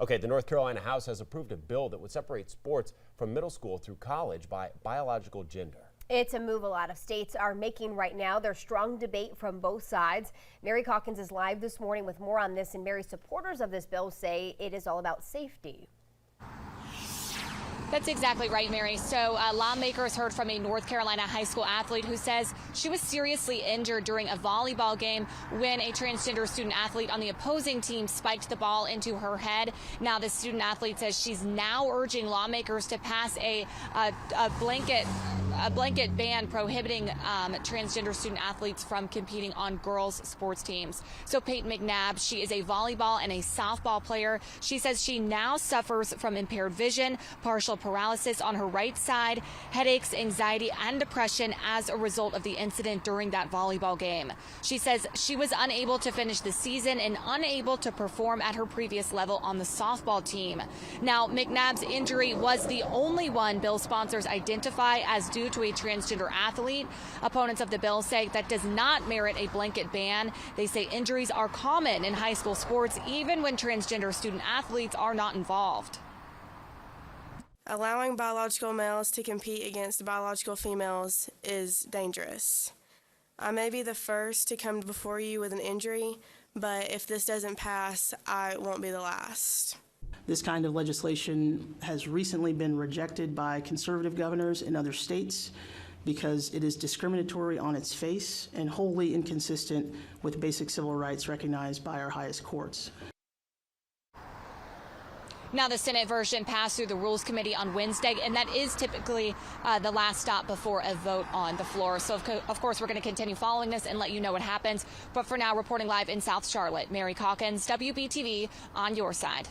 Okay, the North Carolina House has approved a bill that would separate sports from middle school through college by biological gender. It's a move a lot of states are making right now. There's strong debate from both sides. Mary Calkins is live this morning with more on this, and Mary, supporters of this bill say it is all about safety. That's exactly right, Mary. So lawmakers heard from a North Carolina high school athlete who says she was seriously injured during a volleyball game when a transgender student athlete on the opposing team spiked the ball into her head. Now the student athlete says she's now urging lawmakers to pass a blanket ban prohibiting transgender student athletes from competing on girls' sports teams. So Peyton McNabb, she is a volleyball and a softball player. She says she now suffers from impaired vision, partial paralysis on her right side, headaches, anxiety, and depression as a result of the incident during that volleyball game. She says she was unable to finish the season and unable to perform at her previous level on the softball team. Now, McNabb's injury was the only one bill sponsors identify as due to a transgender athlete. Opponents of the bill say that does not merit a blanket ban. They say injuries are common in high school sports, even when transgender student athletes are not involved. Allowing biological males to compete against biological females is dangerous. I may be the first to come before you with an injury, but if this doesn't pass, I won't be the last. This kind of legislation has recently been rejected by conservative governors in other states because it is discriminatory on its face and wholly inconsistent with basic civil rights recognized by our highest courts. Now, the Senate version passed through the Rules Committee on Wednesday, and that is typically the last stop before a vote on the floor. So, of course, we're going to continue following this and let you know what happens. But for now, reporting live in South Charlotte, Mary Calkins, WBTV, on your side.